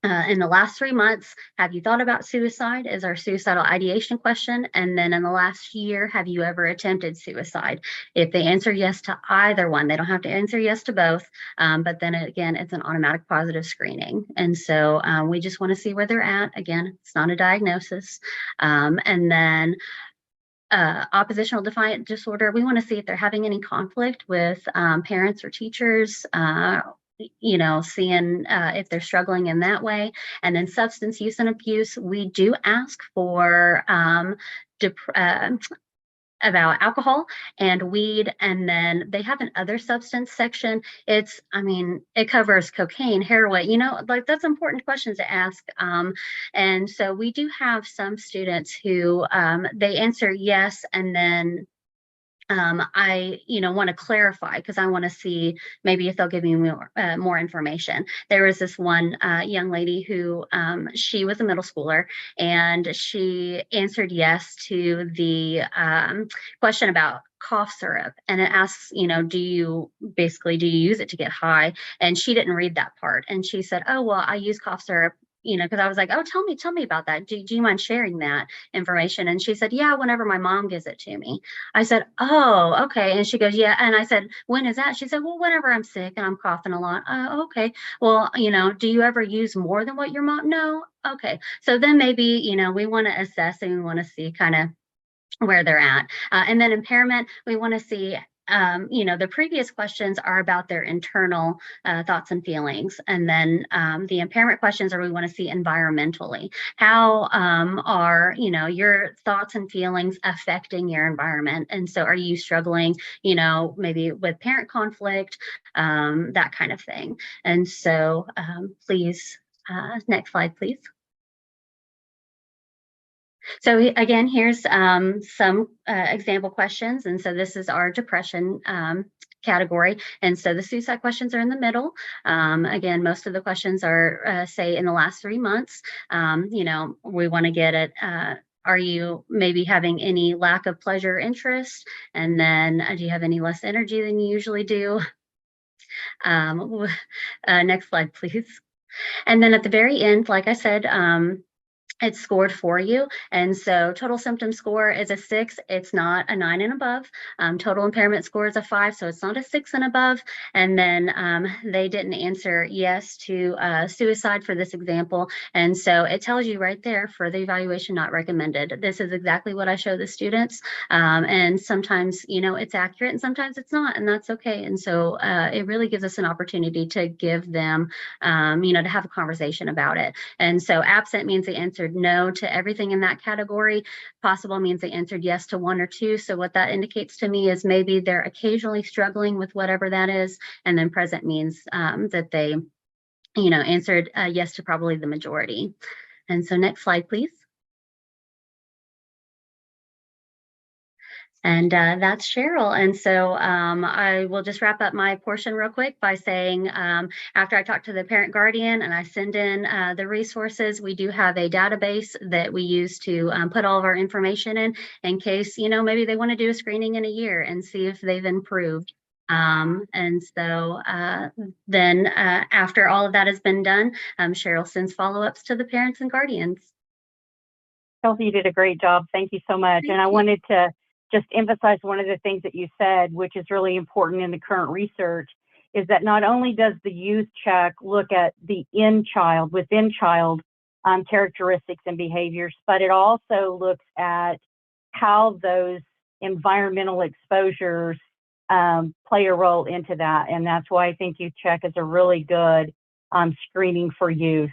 in the last 3 months, have you thought about suicide? Is our suicidal ideation question. And then in the last year, have you ever attempted suicide? If they answer yes to either one, they don't have to answer yes to both. But then again, it's an automatic positive screening. And so we just want to see where they're at. Again, it's not a diagnosis. And then oppositional defiant disorder, we want to see if they're having any conflict with parents or teachers, seeing if they're struggling in that way. And then substance use and abuse, we do ask for about alcohol and weed. And then they have an other substance section. It covers cocaine, heroin, like that's important questions to ask. And so we do have some students who they answer yes, and then I want to clarify because I want to see maybe if they'll give me more information. There was this one young lady who she was a middle schooler, and she answered yes to the question about cough syrup, and it asks, do you use it to get high? And she didn't read that part, and she said, oh, well, I use cough syrup, because I was like, oh, tell me about that. Do you mind sharing that information? And she said, yeah, whenever my mom gives it to me. I said, oh, okay. And she goes, yeah. And I said, when is that? She said, well, whenever I'm sick and I'm coughing a lot. Okay. Well, do you ever use more than what your mom? No. Okay. So then maybe, we want to assess, and we want to see kind of where they're at. And then impairment, we want to see, the previous questions are about their internal thoughts and feelings. And then the impairment questions are we want to see environmentally. How are, your thoughts and feelings affecting your environment? And so are you struggling, maybe with parent conflict, that kind of thing. And so please, next slide, please. So again, here's some example questions. And so this is our depression category. And so the suicide questions are in the middle. Again, most of the questions are, say, in the last 3 months. We want to get at, are you maybe having any lack of pleasure or interest? And then do you have any less energy than you usually do? Next slide, please. And then at the very end, like I said, it's scored for you. And so total symptom score is a 6. It's not a 9 and above. Total impairment score is a 5, so it's not a 6 and above. And then they didn't answer yes to suicide for this example. And so it tells you right there, further evaluation not recommended. This is exactly what I show the students. And sometimes, you know, it's accurate and sometimes it's not, and that's okay. And so it really gives us an opportunity to give them, you know, to have a conversation about it. And so absent means they answered no to everything in that category. Possible means they answered yes to 1 or 2. So what that indicates to me is maybe they're occasionally struggling with whatever that is. And then present means that they, you know, answered yes to probably the majority. And so next slide, please. And that's Cheryl. And so I will just wrap up my portion real quick by saying after I talk to the parent guardian and I send in the resources, we do have a database that we use to put all of our information in case, you know, maybe they want to do a screening in a year and see if they've improved. And so then after all of that has been done, Cheryl sends follow-ups to the parents and guardians. Chelsea, you did a great job. Thank you so much. And I wanted to just emphasize one of the things that you said, which is really important in the current research, is that not only does the YouthCheck look at the within child characteristics and behaviors, but it also looks at how those environmental exposures play a role into that. And that's why I think YouthCheck is a really good screening for youth.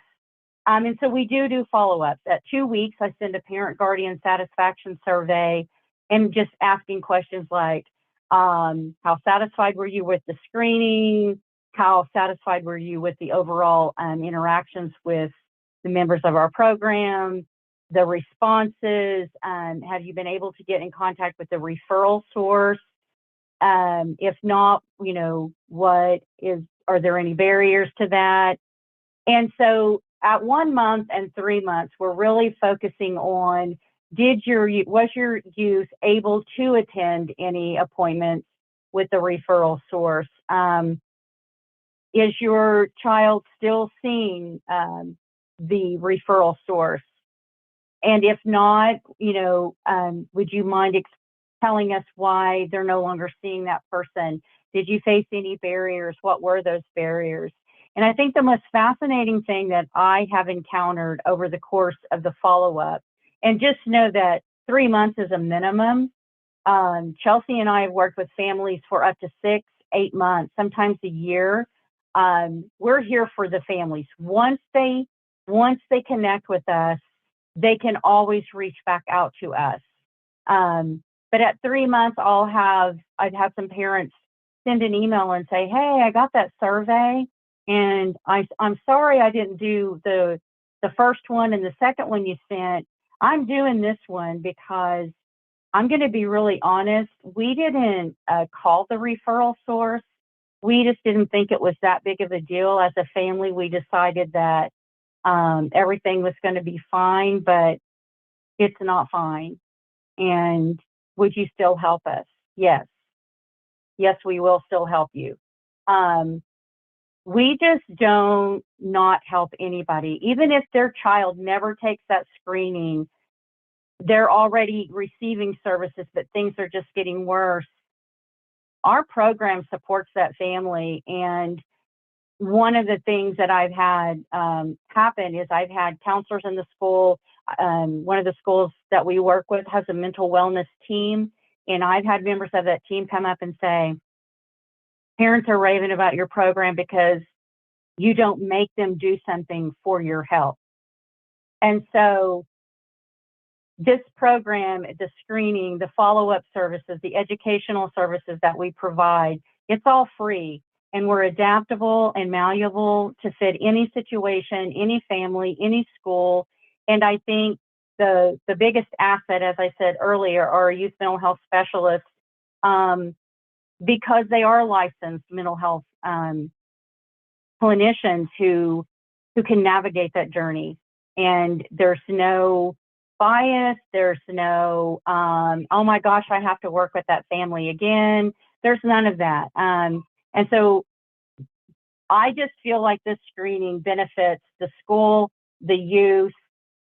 And so we do follow-ups. At 2 weeks, I send a parent guardian satisfaction survey and just asking questions like, how satisfied were you with the screening? How satisfied were you with the overall interactions with the members of our program? The responses, have you been able to get in contact with the referral source? If not, you know, are there any barriers to that? And so at 1 month and 3 months, we're really focusing on, was your youth able to attend any appointments with the referral source? Is your child still seeing the referral source? And if not, you know, would you mind telling us why they're no longer seeing that person? Did you face any barriers? What were those barriers? And I think the most fascinating thing that I have encountered over the course of the follow-up, and just know that 3 months is a minimum. Chelsea and I have worked with families for up to 6, 8 months, sometimes a year. We're here for the families. Once they connect with us, they can always reach back out to us. But at 3 months, I'd have some parents send an email and say, hey, I got that survey, and I'm sorry I didn't do the first one and the second one you sent. I'm doing this one because I'm going to be really honest. We didn't call the referral source. We just didn't think it was that big of a deal. As a family, we decided that everything was going to be fine, but it's not fine. And would you still help us? Yes. Yes, we will still help you. We just don't not help anybody. Even if their child never takes that screening, they're already receiving services, but things are just getting worse. Our program supports that family. And one of the things that I've had happen is I've had counselors in the school. One of the schools that we work with has a mental wellness team. And I've had members of that team come up and say, parents are raving about your program because you don't make them do something for your health. And so this program, the screening, the follow-up services, the educational services that we provide, it's all free. And we're adaptable and malleable to fit any situation, any family, any school. And I think the biggest asset, as I said earlier, are our youth mental health specialists, because they are licensed mental health clinicians who can navigate that journey. And there's no bias. There's no, oh my gosh, I have to work with that family again. There's none of that. And so I just feel like this screening benefits the school, the youth,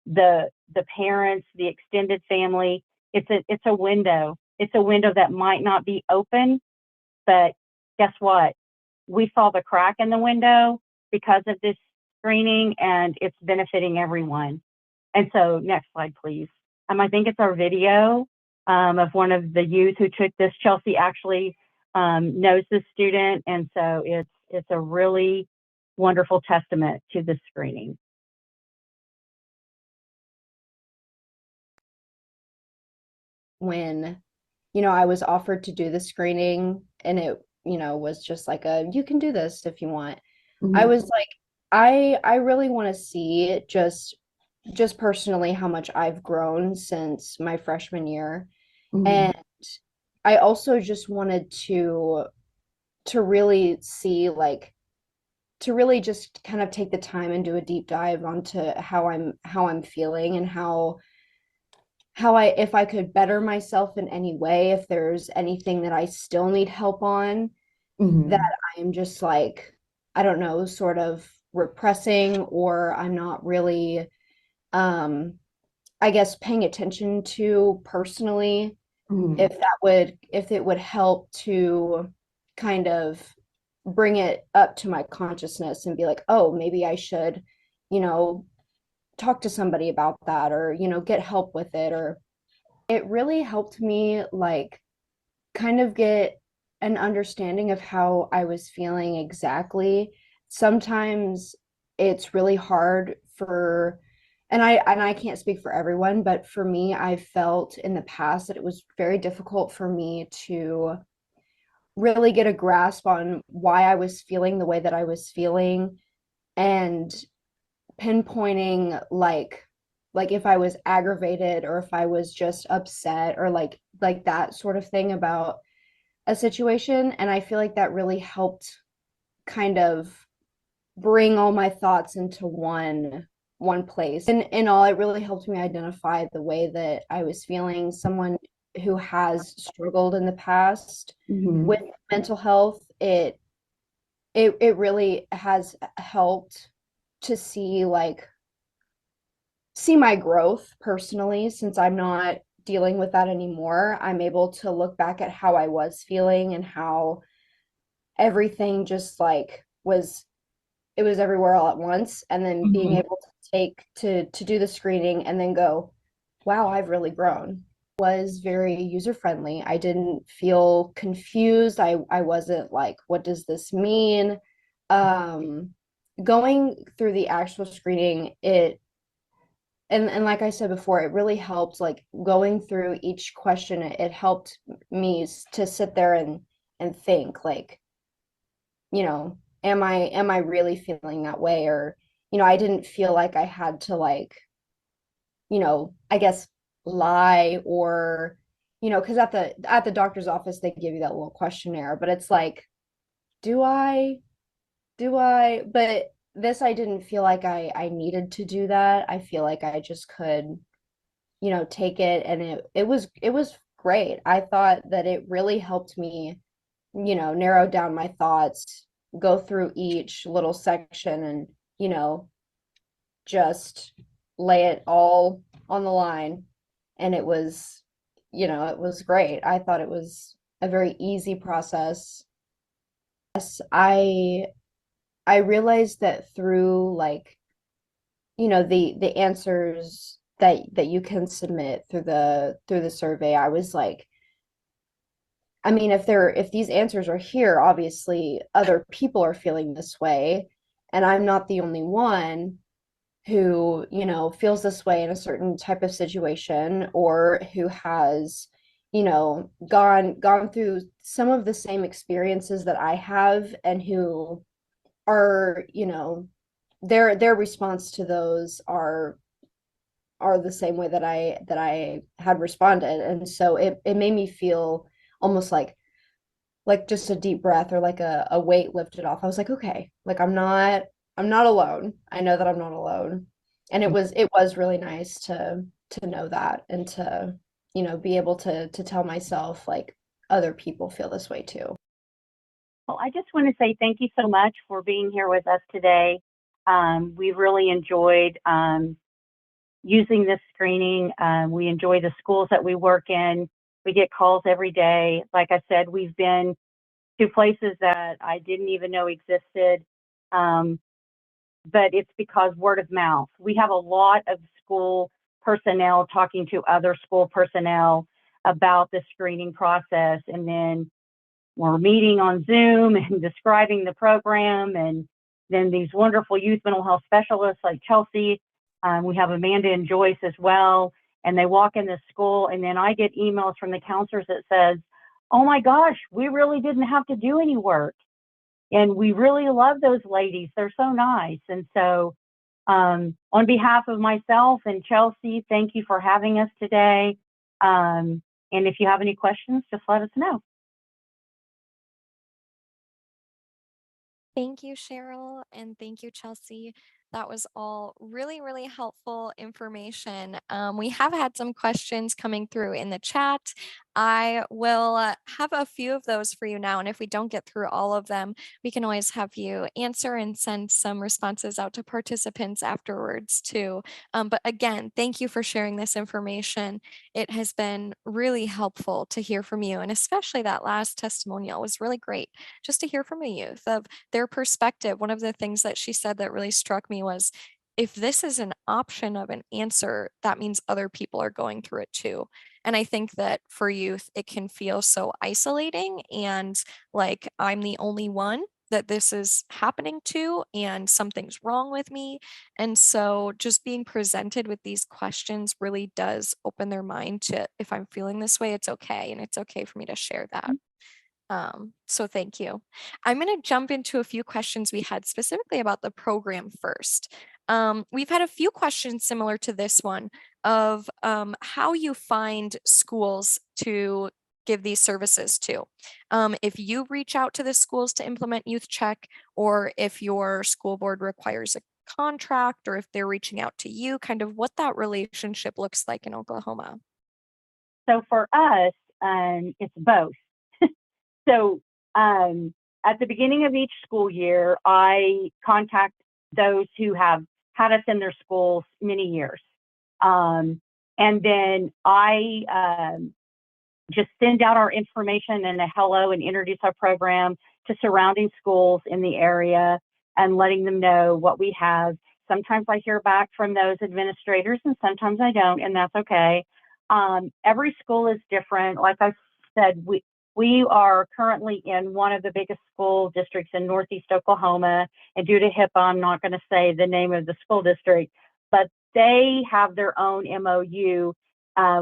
the parents, the extended family. It's a window. It's a window that might not be open, but guess what? We saw the crack in the window because of this screening, and it's benefiting everyone. And so, next slide, please. I think it's our video of one of the youth who took this. Chelsea actually knows this student, and so it's a really wonderful testament to the screening. When, I was offered to do the screening, and it, was just like you can do this if you want. I was like, I really want to see just personally how much I've grown since my freshman year. And I also just wanted to really see, like, to really just kind of take the time and do a deep dive onto how I'm feeling, and how if I could better myself in any way, if there's anything that I still need help on, that I am just like, I don't know, sort of repressing, or I'm not really, I guess, paying attention to personally. If it would help to kind of bring it up to my consciousness and be like, oh, maybe I should, talk to somebody about that, or, get help with it. Or it really helped me, like, kind of get an understanding of how I was feeling exactly. Sometimes it's really hard for, and I can't speak for everyone, but for me, I felt in the past that it was very difficult for me to really get a grasp on why I was feeling the way that I was feeling, and pinpointing, like if I was aggravated, or if I was just upset, or like that sort of thing about a situation. And I feel like that really helped kind of bring all my thoughts into one place. And in all, it really helped me identify the way that I was feeling. Someone who has struggled in the past with mental health, it really has helped to see, like, see my growth personally. Since I'm not dealing with that anymore, I'm able to look back at how I was feeling, and how everything just like it was everywhere all at once. And then being able to do the screening and then go, wow, I've really grown. Was very user friendly. I didn't feel confused. I wasn't like, what does this mean? Going through the actual screening, and like I said before, it really helped, like, going through each question, it helped me to sit there and think, like, am I really feeling that way? Or, I didn't feel like I had to, like, I guess, lie, or, because at the doctor's office, they give you that little questionnaire, but it's like, do I but this, I didn't feel like I needed to do that. I feel like I just could, take it, and it was great. I thought that it really helped me, narrow down my thoughts, go through each little section, and, just lay it all on the line. And it was, it was great. I thought it was a very easy process. Yes, I realized that through, like, the answers that you can submit through the survey, I was like, I mean, if these answers are here, obviously other people are feeling this way, and I'm not the only one who, feels this way in a certain type of situation, or who has, gone through some of the same experiences that I have, and who are, their response to those are the same way that I had responded. And so it made me feel almost like just a deep breath, or like a weight lifted off. I was like, okay, like, I'm not alone. I know that I'm not alone. And it was really nice to know that, and to, be able to tell myself, like, other people feel this way too. Well, I just want to say thank you so much for being here with us today. We really enjoyed using this screening. We enjoy the schools that we work in. We get calls every day. Like I said, we've been to places that I didn't even know existed. But it's because word of mouth. We have a lot of school personnel talking to other school personnel about the screening process. And then we're meeting on Zoom and describing the program. And then these wonderful youth mental health specialists like Chelsea, we have Amanda and Joyce as well. And they walk in the school, and then I get emails from the counselors that says, oh my gosh, we really didn't have to do any work. And we really love those ladies. They're so nice. And so on behalf of myself and Chelsea, thank you for having us today. And if you have any questions, just let us know. Thank you, Cheryl, and thank you, Chelsea. That was all really, really helpful information. We have had some questions coming through in the chat. I will have a few of those for you now, and if we don't get through all of them, we can always have you answer and send some responses out to participants afterwards too. But again, thank you for sharing this information. It has been really helpful to hear from you, and especially that last testimonial was really great just to hear from a youth of their perspective. One of the things that she said that really struck me was, if this is an option of an answer, that means other people are going through it too. And I think that for youth, it can feel so isolating and like I'm the only one that this is happening to and something's wrong with me. And so just being presented with these questions really does open their mind to, if I'm feeling this way, it's okay. And it's okay for me to share that. So thank you. I'm going to jump into a few questions we had specifically about the program first. We've had a few questions similar to this one of how you find schools to give these services to. If you reach out to the schools to implement YouthCheck, or if your school board requires a contract, or if they're reaching out to you, kind of what that relationship looks like in Oklahoma. So for us, it's both. So at the beginning of each school year, I contact those who have had us in their schools many years. And then I just send out our information and a hello and introduce our program to surrounding schools in the area and letting them know what we have. Sometimes I hear back from those administrators and sometimes I don't, and that's okay. Every school is different. Like I said, we are currently in one of the biggest school districts in Northeast Oklahoma, and due to HIPAA, I'm not going to say the name of the school district, but they have their own MOU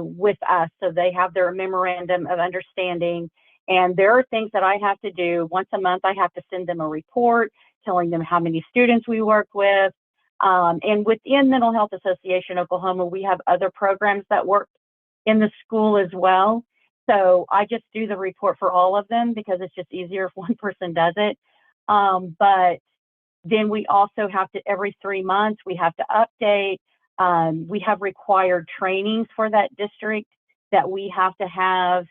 with us. So they have their memorandum of understanding, and there are things that I have to do. Once a month, I have to send them a report telling them how many students we work with. And within Mental Health Association Oklahoma, we have other programs that work in the school as well. So I just do the report for all of them because it's just easier if one person does it. But then we also have to, every 3 months, we have to update. We have required trainings for that district that we have to have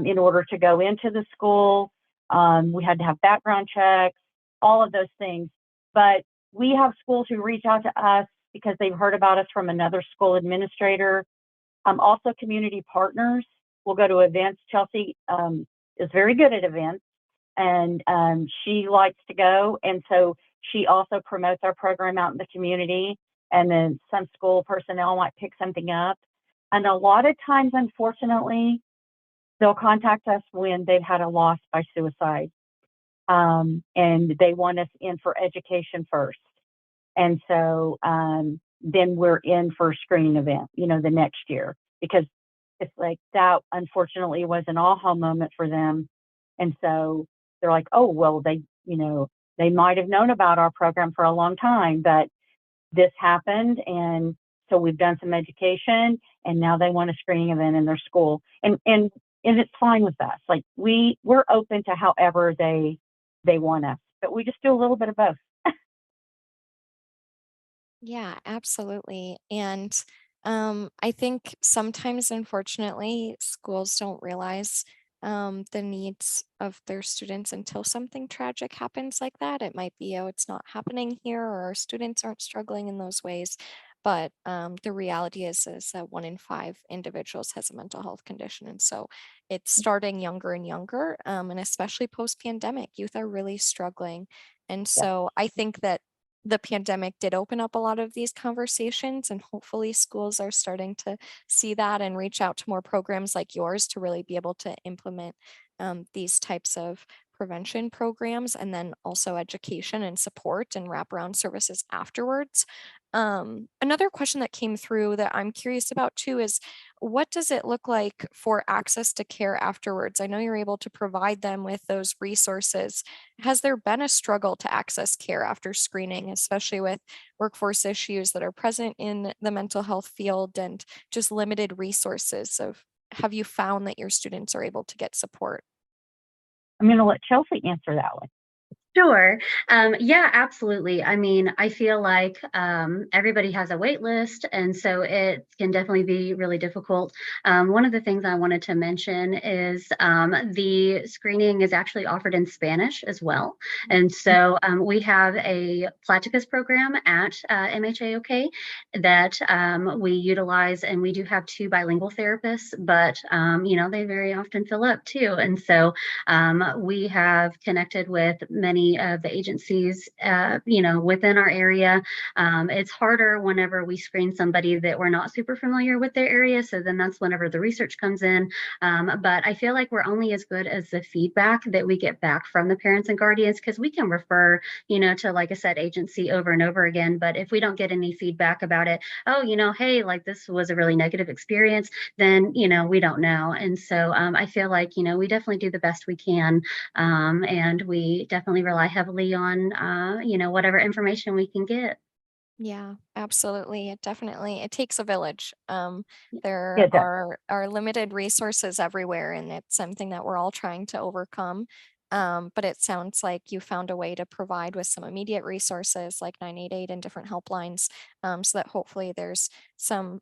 in order to go into the school. We had to have background checks, all of those things. But we have schools who reach out to us because they've heard about us from another school administrator. Also, community partners will go to events. Chelsea is very good at events, and she likes to go. And so she also promotes our program out in the community. And then some school personnel might pick something up. And a lot of times, unfortunately, they'll contact us when they've had a loss by suicide. And they want us in for education first. And so then we're in for a screening event, the next year, because it's like that, unfortunately, was an aha moment for them. And so they're like, oh, well, they might have known about our program for a long time, but this happened. And so we've done some education, and now they want a screening event in their school. And it's fine with us. Like we're open to however they want us, but we just do a little bit of both. Yeah, absolutely. And I think sometimes, unfortunately, schools don't realize the needs of their students until something tragic happens like that. It might be, oh, it's not happening here, or our students aren't struggling in those ways. But the reality is that 1 in 5 individuals has a mental health condition. And so it's starting younger and younger. And especially post-pandemic, youth are really struggling. And Yeah. so I think that the pandemic did open up a lot of these conversations, and hopefully schools are starting to see that and reach out to more programs like yours to really be able to implement these types of prevention programs, and then also education and support and wraparound services afterwards. Another question that came through that I'm curious about too is, what does it look like for access to care afterwards? I know you're able to provide them with those resources. Has there been a struggle to access care after screening, especially with workforce issues that are present in the mental health field and just limited resources? Have you found that your students are able to get support? I'm going to let Chelsea answer that one. Sure. Yeah, absolutely. I mean, I feel like everybody has a wait list, and so it can definitely be really difficult. One of the things I wanted to mention is the screening is actually offered in Spanish as well. And so we have a Platicus program at MHA OK that we utilize, and we do have 2 bilingual therapists, but they very often fill up too. And so we have connected with many of the agencies, within our area. It's harder whenever we screen somebody that we're not super familiar with their area. So then that's whenever the research comes in. But I feel like we're only as good as the feedback that we get back from the parents and guardians, because we can refer, to, like I said, agency over and over again. But if we don't get any feedback about it, hey, like this was a really negative experience, then, we don't know. And so I feel like, we definitely do the best we can. And we definitely rely heavily on, whatever information we can get. Yeah, absolutely. It takes a village. There Yeah, it does. are limited resources everywhere, and it's something that we're all trying to overcome. But it sounds like you found a way to provide with some immediate resources like 988 and different helplines, so that hopefully there's some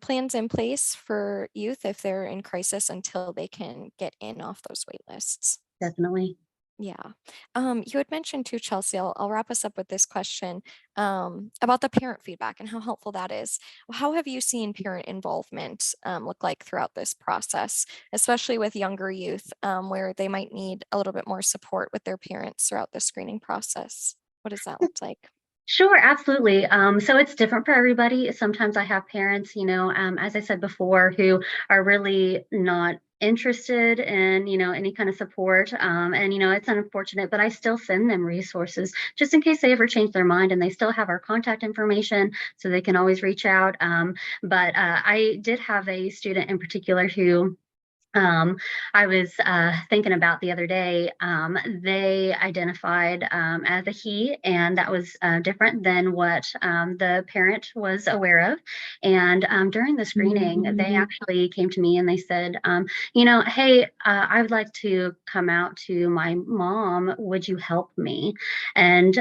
plans in place for youth if they're in crisis until they can get in off those wait lists. Definitely. Yeah. You had mentioned too, Chelsea, I'll wrap us up with this question about the parent feedback and how helpful that is. How have you seen parent involvement look like throughout this process, especially with younger youth, where they might need a little bit more support with their parents throughout the screening process? What does that look like? Sure, absolutely. So it's different for everybody. Sometimes I have parents, as I said before, who are really not interested in, any kind of support. And, it's unfortunate, but I still send them resources just in case they ever change their mind, and they still have our contact information so they can always reach out. But I did have a student in particular who I was thinking about the other day. They identified as a he, and that was different than what the parent was aware of. And during the screening, they actually came to me and they said, hey, I would like to come out to my mom. Would you help me? And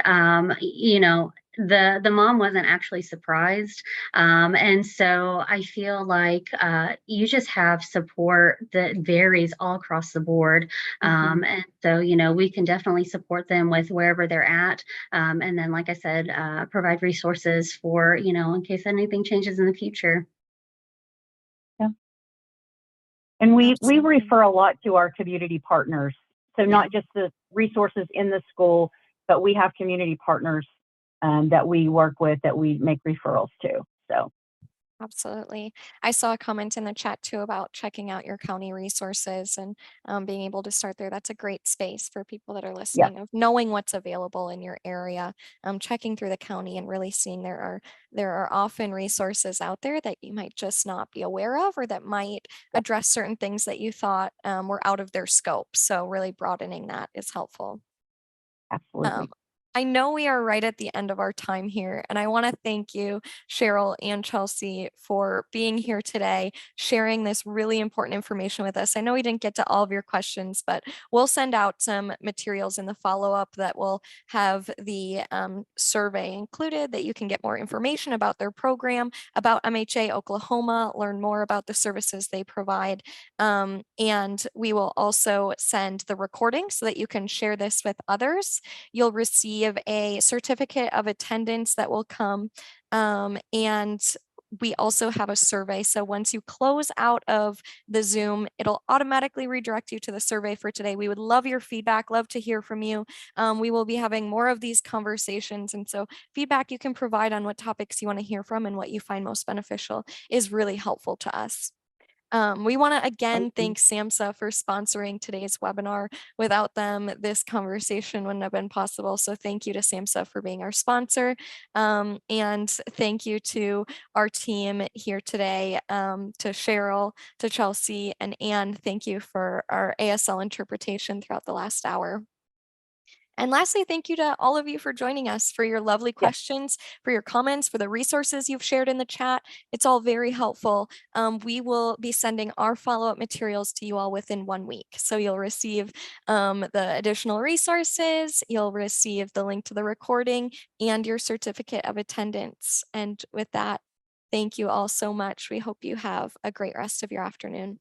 the mom wasn't actually surprised, and so I feel like you just have support that varies all across the board. And so, we can definitely support them with wherever they're at. And then, like I said, provide resources for, in case anything changes in the future. Yeah. And we Absolutely. refer a lot to our community partners. So not just the resources in the school, but we have community partners that we work with, that we make referrals to. So Absolutely. I saw a comment in the chat too about checking out your county resources and being able to start there. That's a great space for people that are yeah, listening, of knowing what's available in your area, checking through the county and really seeing there are often resources out there that you might just not be aware of, or that might address certain things that you thought were out of their scope. So really broadening that is helpful. absolutely. I know we are right at the end of our time here, and I want to thank you, Cheryl and Chelsea, for being here today, sharing this really important information with us. I know we didn't get to all of your questions, but we'll send out some materials in the follow-up that will have the survey included, that you can get more information about their program, about MHA Oklahoma, learn more about the services they provide. And we will also send the recording so that you can share this with others. You'll receive a certificate of attendance that will come And we also have a survey. So once you close out of the Zoom, it'll automatically redirect you to the survey for today. We would love your feedback, love to hear from you. We will be having more of these conversations. And so feedback you can provide on what topics you want to hear from and what you find most beneficial is really helpful to us. We want to again thank SAMHSA for sponsoring today's webinar. Without them, this conversation wouldn't have been possible. So thank you to SAMHSA for being our sponsor. And thank you to our team here today, to Cheryl, to Chelsea, and Anne. Thank you for our ASL interpretation throughout the last hour. And lastly, thank you to all of you for joining us, for your lovely questions, for your comments, for the resources you've shared in the chat. It's all very helpful. We will be sending our follow-up materials to you all within 1 week. So you'll receive the additional resources, you'll receive the link to the recording and your certificate of attendance. And with that, thank you all so much. We hope you have a great rest of your afternoon.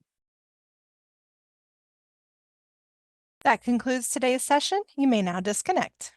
That concludes today's session. You may now disconnect.